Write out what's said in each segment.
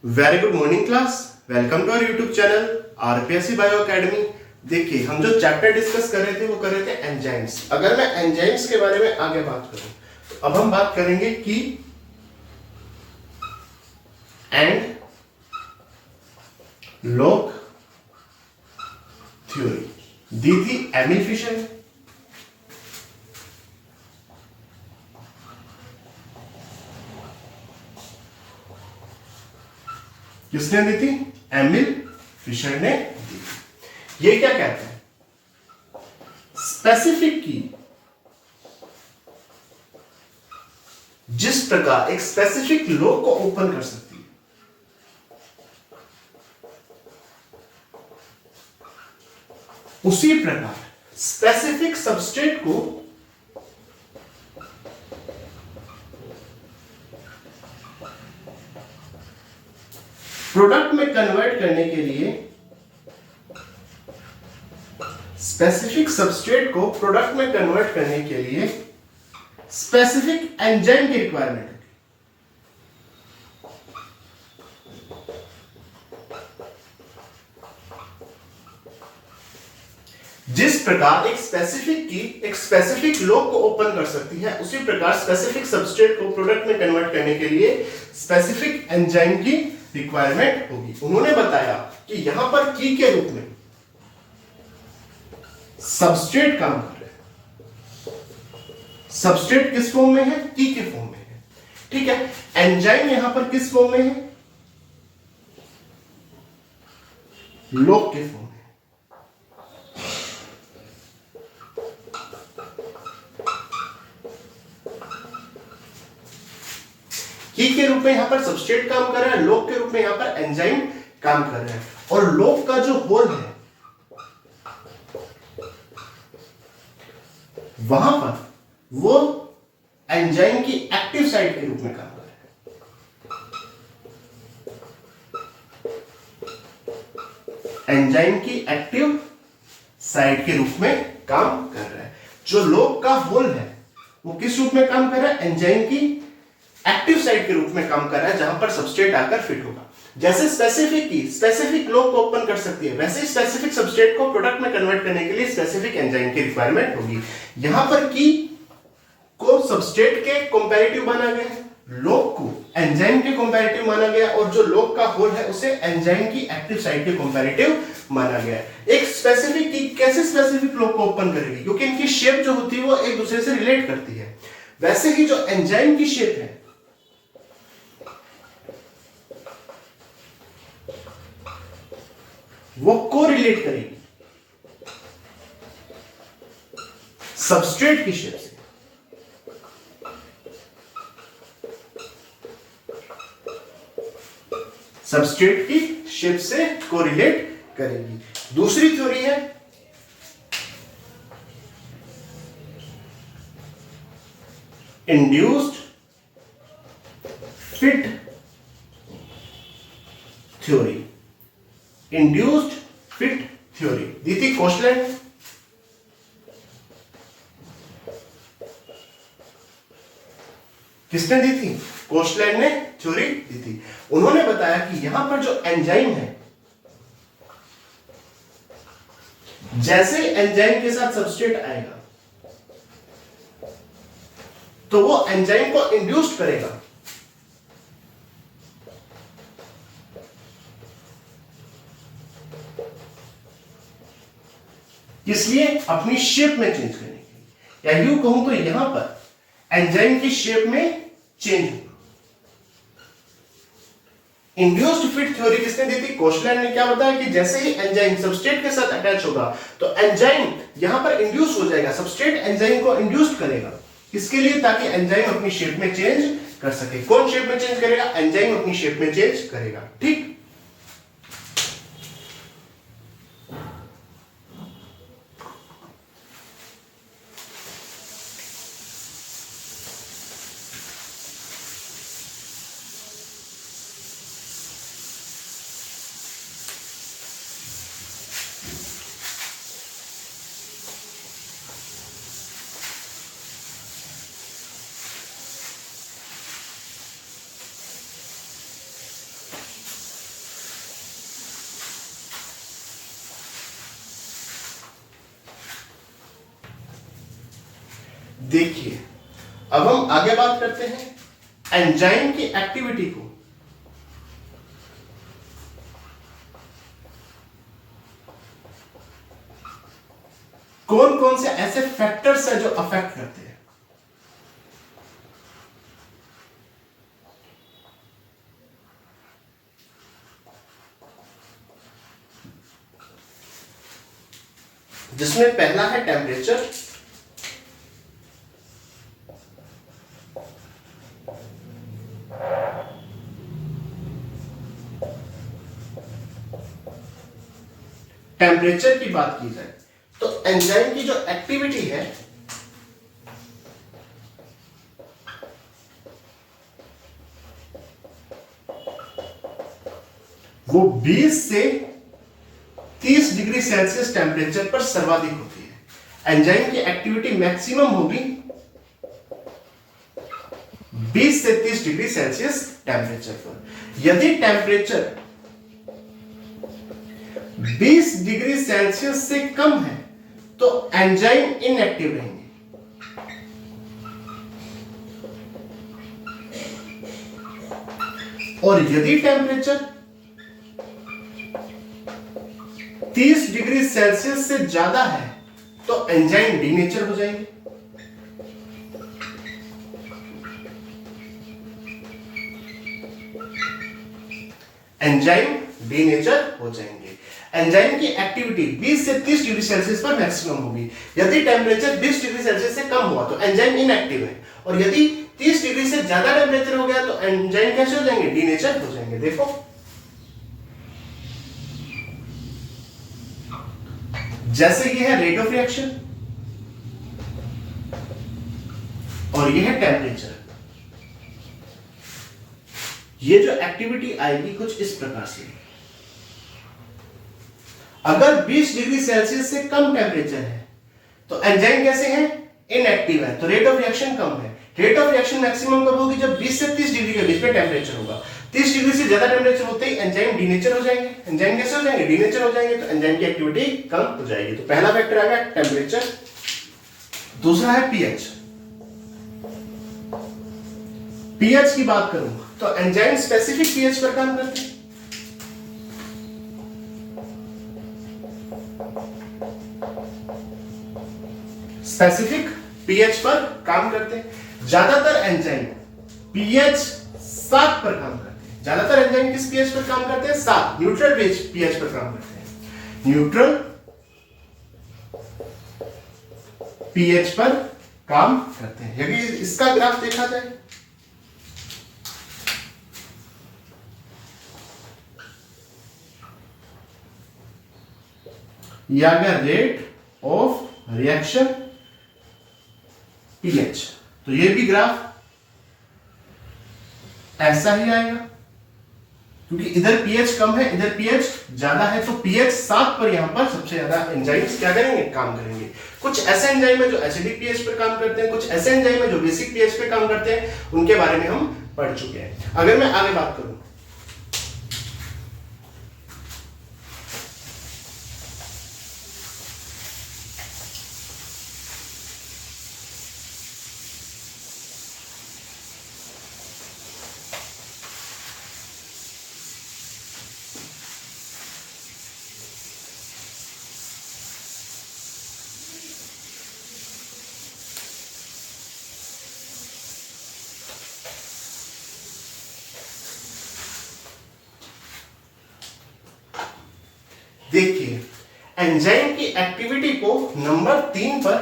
Very good morning class. Welcome to our YouTube channel RPSC bio academy. देखिए, हम जो chapter discuss कर रहे थे वो कर रहे थे एंजाइम्स। अगर मैं एंजाइम्स के बारे में आगे बात करूं तो अब हम बात करेंगे की एंड लॉग थ्योरी। दी थी एमिल फिशर ने। किसने दी थी? एमिल फिशर ने दी थी। ये क्या कहते हैं? स्पेसिफिक की जिस प्रकार एक स्पेसिफिक लॉक को ओपन कर सकती है, उसी प्रकार स्पेसिफिक सबस्ट्रेट को प्रोडक्ट में कन्वर्ट करने के लिए स्पेसिफिक सबस्ट्रेट को प्रोडक्ट में कन्वर्ट करने के लिए स्पेसिफिक एंजाइम की रिक्वायरमेंट है। जिस प्रकार एक स्पेसिफिक की एक स्पेसिफिक लॉक को ओपन कर सकती है, उसी प्रकार स्पेसिफिक सबस्ट्रेट को प्रोडक्ट में कन्वर्ट करने के लिए स्पेसिफिक एंजाइम की रिक्वायरमेंट होगी। उन्होंने बताया कि यहां पर की के रूप में सबस्ट्रेट काम कर रहे हैं। सबस्ट्रेट किस फॉर्म में है? की के फॉर्म में है। ठीक है। एंजाइम यहां पर किस फॉर्म में है? लॉक के फॉर्म में। की के रूप में यहां पर सबस्ट्रेट काम कर रहा है, लॉक के रूप में यहां पर एंजाइम काम कर रहा है। और लॉक का जो होल है वहां पर वो एंजाइम की एक्टिव साइट के रूप में काम कर रहा है। एंजाइम की एक्टिव साइट के रूप में काम कर रहा है। जो लॉक का होल है वो किस रूप में काम कर रहा है? एंजाइम की एक्टिव साइट के रूप में काम कर रहा है, जहां पर सबस्ट्रेट आकर फिट होगा। जैसे स्पेसिफिक की स्पेसिफिक लॉक को ओपन कर सकती है, वैसे ही स्पेसिफिक सबस्ट्रेट को प्रोडक्ट में कन्वर्ट करने के लिए स्पेसिफिक एंजाइम की रिक्वायरमेंट होगी। यहां पर की को सबस्ट्रेट के कंपैरेटिव माना गया है, लॉक को एंजाइम के कंपैरेटिव माना गया, और जो लॉक का होल है उसे एंजाइम की एक्टिव साइट के कंपैरेटिव माना गया है। एक स्पेसिफिक की कैसे स्पेसिफिक लॉक को ओपन करेगी? क्योंकि इनकी शेप जो होती है वो एक दूसरे से रिलेट करती है। वैसे ही जो एंजाइम की शेप है वो कोरिलेट करेगी सबस्ट्रेट की शेप से। सबस्ट्रेट की शेप से कोरिलेट करेगी। दूसरी थ्योरी है induced fit theory. Induced fit theory दी थी कोशलैंड। किसने दी थी? कोशलैंड ने थ्योरी दी थी। उन्होंने बताया कि यहां पर जो एंजाइम है, जैसे एंजाइम के साथ सबस्ट्रेट आएगा तो वो एंजाइम को इंड्यूस्ड करेगा। इसलिए अपनी शेप में चेंज करने के लिए, या यूं कहूं तो यहां पर एंजाइम की शेप में चेंज होगा। इंड्यूस्ड फिट थ्योरी किसने दी थी? कोशलैंड ने। क्या बताया कि जैसे ही एंजाइम सबस्ट्रेट के साथ अटैच होगा तो एंजाइम यहां पर इंड्यूस हो जाएगा, सबस्ट्रेट एंजाइम को इंड्यूस्ड करेगा। इसके लिए ताकि एंजाइम अपनी शेप में चेंज कर सके। कौन शेप में चेंज करेगा? एंजाइम अपनी शेप में चेंज करेगा। ठीक। देखिए अब हम आगे बात करते हैं एंजाइम की एक्टिविटी को। कौन कौन से ऐसे फैक्टर्स हैं जो अफेक्ट करते हैं। जिसमें पहला है टेम्परेचर, टेम्परेचर की बात की जाए तो एंजाइम की जो एक्टिविटी है वो 20 से 30 डिग्री सेल्सियस टेम्परेचर पर सर्वाधिक होती है। एंजाइम की एक्टिविटी मैक्सिमम होगी 20 से 30 डिग्री सेल्सियस टेम्परेचर पर। यदि टेम्परेचर 20 डिग्री सेल्सियस से कम है तो एंजाइम इनएक्टिव रहेंगे। और यदि टेम्परेचर 30 डिग्री सेल्सियस से ज्यादा है तो एंजाइम डीनेचर हो जाएंगे। एंजाइम डीनेचर हो जाएंगे। एंजाइम की एक्टिविटी 20 से 30 डिग्री सेल्सियस पर मैक्सिमम होगी। यदि टेम्परेचर 20 डिग्री सेल्सियस से कम हुआ तो एंजाइम इनएक्टिव है, और यदि 30 डिग्री से ज्यादा टेम्परेचर हो गया तो एंजाइम कैसे हो जाएंगे, डीनेचर हो जाएंगे। देखो जैसे ये है रेट ऑफ रिएक्शन और ये है टेम्परेचर। ये जो एक्टिविटी आएगी कुछ इस प्रकार से, अगर 20 डिग्री सेल्सियस से कम टेम्परेचर है तो एंजाइम कैसे है, इनएक्टिव है, तो रेट ऑफ रिएक्शन कम है। रेट ऑफ रिएक्शन मैक्सिमम कब होगी, जब 20 से 30 डिग्री के बीच में टेम्परेचर होगा। 30 डिग्री से ज्यादा टेम्परेचर होते ही एंजाइम डीनेचर हो जाएंगे। एंजाइम कैसे हो जाएंगे, डीनेचर हो जाएंगे, तो एंजाइम की एक्टिविटी कम हो जाएगी। तो पहला फैक्टर आ गया टेम्परेचर। दूसरा है पीएच। पीएच की बात करूं तो एंजाइम स्पेसिफिक पीएच पर काम करते हैं। स्पेसिफिक पीएच पर काम करते हैं। ज्यादातर एंजाइम पीएच 7 पर काम करते हैं। ज्यादातर एंजाइम किस पीएच पर काम करते हैं, 7, न्यूट्रल पीएच पर काम करते हैं। न्यूट्रल पीएच पर काम करते हैं। यदि इसका ग्राफ देखा जाए या रेट ऑफ रिएक्शन पीएच, तो ये भी ग्राफ ऐसा ही आएगा, क्योंकि इधर पीएच कम है, इधर पीएच ज्यादा है, तो पीएच 7 पर यहां पर सबसे ज्यादा एंजाइम्स क्या करेंगे, काम करेंगे। कुछ ऐसे एंजाइम है जो एसिडिक पीएच पर काम करते हैं, कुछ ऐसे एंजाइम है जो बेसिक पीएच पे काम करते हैं, उनके बारे में हम पढ़ चुके हैं। अगर मैं आगे बात करूं देखिए एंजाइम की एक्टिविटी को नंबर 3 पर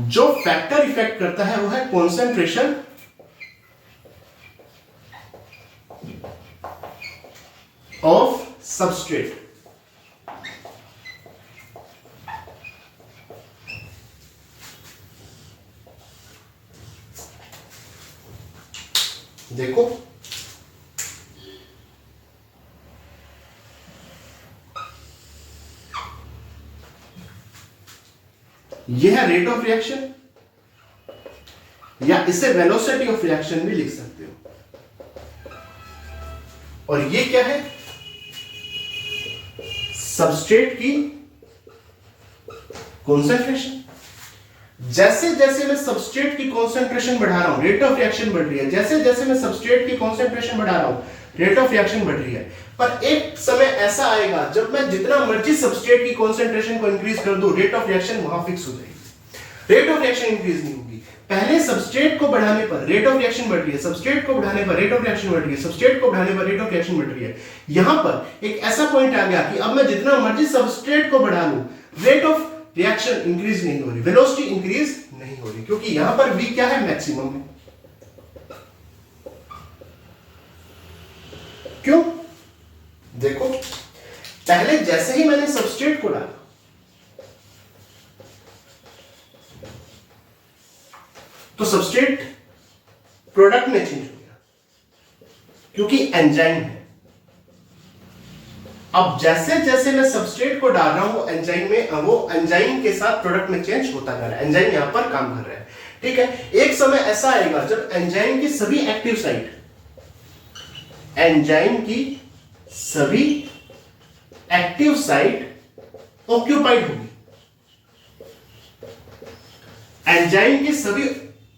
जो फैक्टर इफेक्ट करता है वो है कॉन्सेंट्रेशन ऑफ सबस्ट्रेट। देखो यह है रेट ऑफ रिएक्शन, या इसे वेलोसिटी ऑफ रिएक्शन भी लिख सकते हो। और ये क्या है, सबस्ट्रेट की कॉन्सेंट्रेशन। जैसे जैसे मैं सबस्ट्रेट की कॉन्सेंट्रेशन बढ़ा रहा हूं, रेट ऑफ रिएक्शन बढ़ रही है। जैसे जैसे मैं सबस्ट्रेट की कॉन्सेंट्रेशन बढ़ा रहा हूं, रेट ऑफ रिएक्शन बढ़ रही है। पर एक समय ऐसा आएगा जब मैं जितना मर्जी सबस्ट्रेट की कॉन्सेंट्रेशन को इंक्रीज कर दूं, रेट ऑफ रिएक्शन वहां फिक्स हो जाएगी। रेट ऑफ रिएक्शन इंक्रीज नहीं होगी। पहले सबस्ट्रेट को बढ़ाने पर रेट ऑफ रिएक्शन बढ़ रही है, सबस्ट्रेट को बढ़ाने पर रेट ऑफ रिएक्शन बढ़ रही है, सबस्ट्रेट को बढ़ाने पर रेट ऑफ रिएक्शन बढ़ रही है। यहां पर एक ऐसा पॉइंट आ गया कि अब मैं जितना मर्जी सबस्ट्रेट को बढ़ा लूं, रेट ऑफ रिएक्शन इंक्रीज नहीं हो रही, वेलोसिटी इंक्रीज नहीं हो रही, क्योंकि यहां पर v क्या है, मैक्सिमम है। क्यों? देखो, पहले जैसे ही मैंने सबस्ट्रेट को डाला, तो सबस्ट्रेट प्रोडक्ट में चेंज हो गया, क्योंकि एंजाइम है। अब जैसे जैसे मैं सबस्ट्रेट को डाल रहा हूं, वो एंजाइम के साथ प्रोडक्ट में चेंज होता जा रहा है। एंजाइम यहां पर काम कर रहा है, ठीक है। एक समय ऐसा आएगा जब एंजाइम की सभी एक्टिव साइट, एंजाइम की सभी एक्टिव साइट ऑक्यूपाइड होगी। एंजाइम की सभी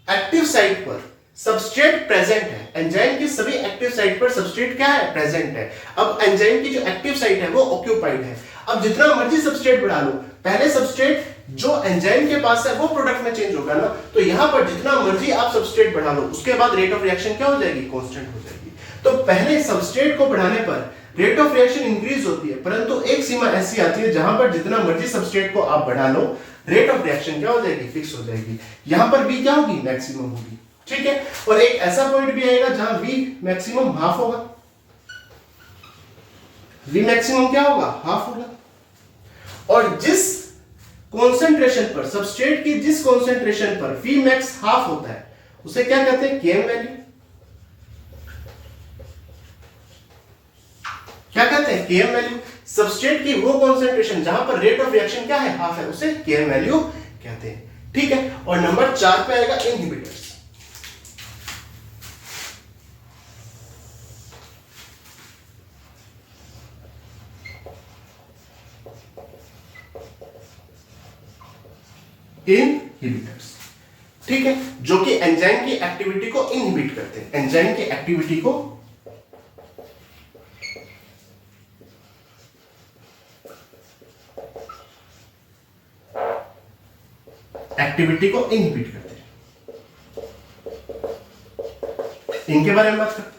एक्टिव साइट पर सबस्ट्रेट प्रेजेंट है। एंजाइम की सभी एक्टिव साइट पर सबस्ट्रेट क्या है, प्रेजेंट है। अब एंजाइम की जो एक्टिव साइट है वो ऑक्यूपाइड है। अब जितना मर्जी सबस्ट्रेट बढ़ा लो, पहले सबस्ट्रेट जो एंजाइम के पास है वो प्रोडक्ट में चेंज होगा ना, तो यहां पर जितना मर्जी आप सबस्ट्रेट बढ़ा लो, उसके बाद रेट ऑफ रिएक्शन क्या हो जाएगी, कांस्टेंट हो जाएगी। तो पहले सबस्ट्रेट को बढ़ाने पर रेट ऑफ रिएक्शन इंक्रीज होती है, परंतु एक सीमा ऐसी आती है जहां पर जितना मर्जी सबस्ट्रेट को आप बढ़ा लो, रेट ऑफ रिएक्शन क्या हो जाएगी, फिक्स हो जाएगी। यहां पर v क्या होगी, मैक्सिमम होगी, ठीक है। और एक ऐसा पॉइंट भी आएगा जहां v मैक्सिमम हाफ होगा। v मैक्सिमम क्या होगा, हाफ होगा। और जिस कॉन्सेंट्रेशन पर, सबस्ट्रेट की जिस कॉन्सेंट्रेशन पर v मैक्स हाफ होता है, उसे क्या कहते हैं, km वैल्यू। क्या कहते हैं, km वैल्यू। सबस्ट्रेट की वो कॉन्सेंट्रेशन जहां पर रेट ऑफ रिएक्शन क्या है, हाफ है, उसे km वैल्यू कहते हैं, ठीक है। और नंबर 4 पे आएगा इनहिबिटर्स। इनहिबिटर्स, ठीक है, जो कि एंजाइम की एक्टिविटी को इनहिबिट करते हैं। एंजाइम की एक्टिविटी को इनहिबिट करते हैं। इनके बारे में बात करते हैं।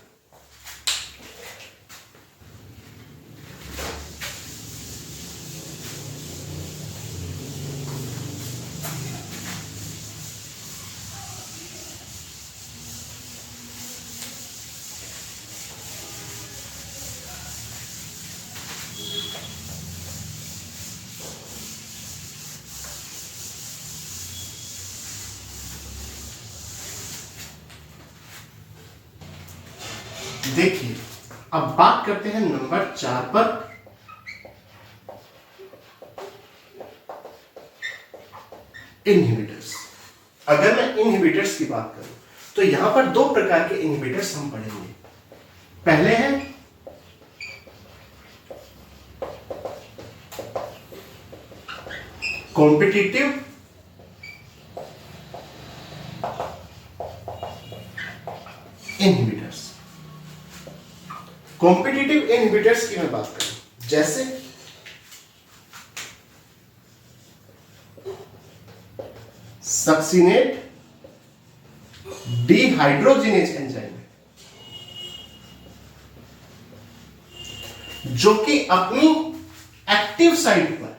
देखिए, अब बात करते हैं नंबर 4 पर, इनहिबिटर्स। अगर मैं इनहिबिटर्स की बात करूं तो यहां पर 2 प्रकार के इनहिबिटर्स हम पढ़ेंगे। पहले है कॉम्पिटिटिव इनहिबिटर्स। कॉम्पिटिटिव इनहिबिटर्स की मैं बात करूं, जैसे सक्सिनेट डिहाइड्रोजिनेज एंजाइम, जो कि अपनी एक्टिव साइट पर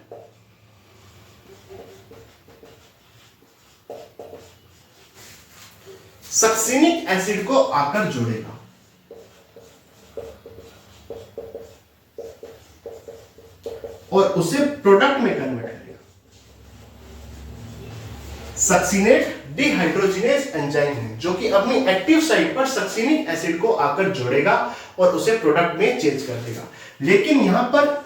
सक्सिनिक एसिड को आकर जोड़ेगा। और उसे प्रोडक्ट में कन्वर्ट करेगा। सक्सिनेट डिहाइड्रोजिनेज एंजाइम है, जो कि अपनी एक्टिव साइट पर सक्सिनिक एसिड को आकर जोड़ेगा और उसे प्रोडक्ट में चेंज कर देगा। लेकिन यहां पर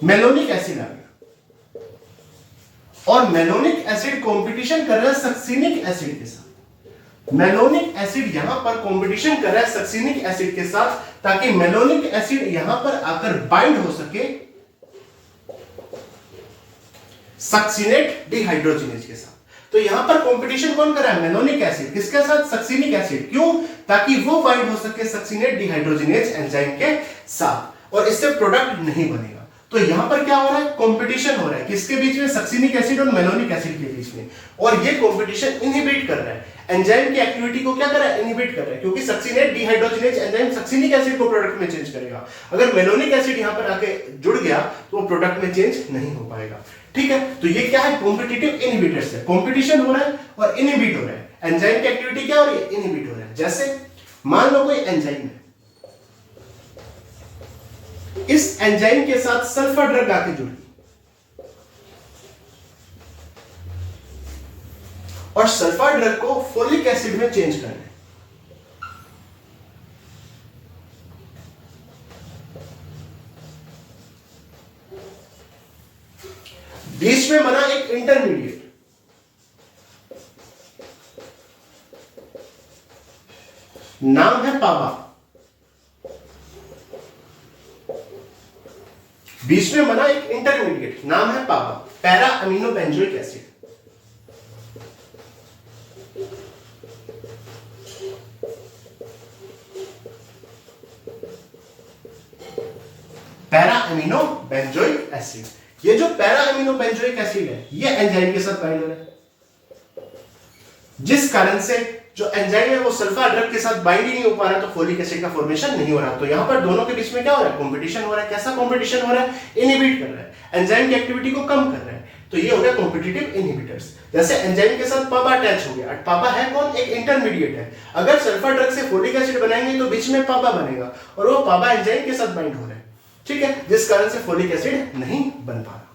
मेलोनिक एसिड आ गया और मेलोनिक एसिड कंपटीशन कर रहा है सक्सिनिक एसिड के साथ। मेलोनिक एसिड यहां पर कंपटीशन कर रहा है सक्सिनिक एसिड के साथ, ताकि मेलोनिक एसिड यहां पर आकर बाइंड हो सके सक्सिनेट डिहाइड्रोजिनेज के साथ। तो यहां पर कंपटीशन कौन कर रहा है? मेलोनिक एसिड किसके साथ? Succinic acid. क्यों? ताकि वो बाइंड हो सके सक्सिनेट डिहाइड्रोजिनेज एंजाइम के साथ और इससे प्रोडक्ट नहीं बनेगा। तो यहां पर क्या हो रहा है? कंपटीशन हो रहा है किसके बीच में? सक्सिनिक एसिड और मेलोनिक एसिड के बीच में। और ये कंपटीशन इनहिबिट कर रहा है एंजाइम की एक्टिविटी को। क्या कर रहा है? इनहिबिट कर रहा है, क्योंकि succinate dehydrogenase enzyme succinic acid को प्रोडक्ट में चेंज करेगा। अगर मेलोनिक एसिड यहां पर आके जुड़ गया तो वो प्रोडक्ट में चेंज नहीं हो पाएगा। ठीक है, तो ये क्या है? कॉम्पिटिटिव इनहिबिटर्स है। कॉम्पिटिशन हो रहा है और इनहिबिट हो रहा है। एंजाइम की एक्टिविटी क्या हो रही है? इनहिबिट हो रहा है। जैसे मान लो कोई एंजाइम है, इस एंजाइम के साथ सल्फर ड्रग आके जुड़ गई और सल्फर ड्रग को फोलिक एसिड में चेंज करना है। बीच में बना एक इंटरमीडिएट, नाम है पाबा। बीच में बना एक इंटरमीडिएट, नाम है PABA, para amino benzoic acid. Para amino benzoic acid. ये जो पैरा अमीनो बेंजोइक एसिड है ये एंजाइम के साथ बाइंड हो रहा है, जिस कारण से जो एंजाइम है वो सल्फर ड्रग के साथ बाइंड ही नहीं हो पा रहा, तो फोलिक एसिड का फॉर्मेशन नहीं हो रहा। तो यहां पर दोनों के बीच में क्या हो रहा है? कंपटीशन हो रहा है। कैसा कंपटीशन हो रहा है? इनहिबिट कर रहा है, एंजाइम की एक्टिविटी को कम कर रहा है। तो ये हो गया कॉम्पिटिटिव इनहिबिटर्स। जैसे एंजाइम के साथ पापा अटैच हो गया। पापा है कौन? एक इंटरमीडिएट है। अगर सल्फर ड्रग से फोलिक एसिड बनाएंगे तो बीच में पापा बनेगा और वो पापा एंजाइम के साथ बाइंड हो रहा है। ठीक है, जिस कारण से फोलिक एसिड नहीं बन पा रहा।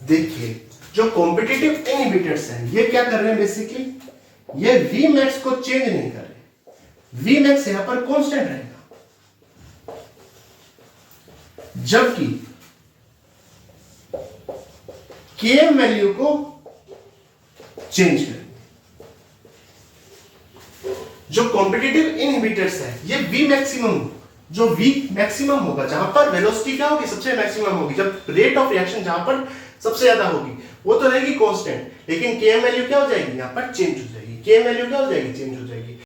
देखिए, जो कॉम्पिटिटिव इनहिबिटर्स हैं ये क्या कर रहे हैं? बेसिकली ये Vmax को चेंज नहीं कर रहे। Vmax यहां पर कांस्टेंट रहेगा, जबकि Km वैल्यू को चेंज करेंगे। जो कॉम्पिटिटिव इनहिबिटर्स है ये V मैक्सिमम, जो V मैक्सिमम होगा, जहां पर वेलोसिटी क्या होगी? सबसे मैक्सिमम होगी। जब रेट ऑफ रिएक्शन जहां पर सबसे ज्यादा होगी वो तो रहेगी कांस्टेंट, लेकिन Km वैल्यू क्या हो जाएगी? यहां पर चेंज हो जाएगी। Km वैल्यू क्या हो जाएगी? चेंज हो जाएगी।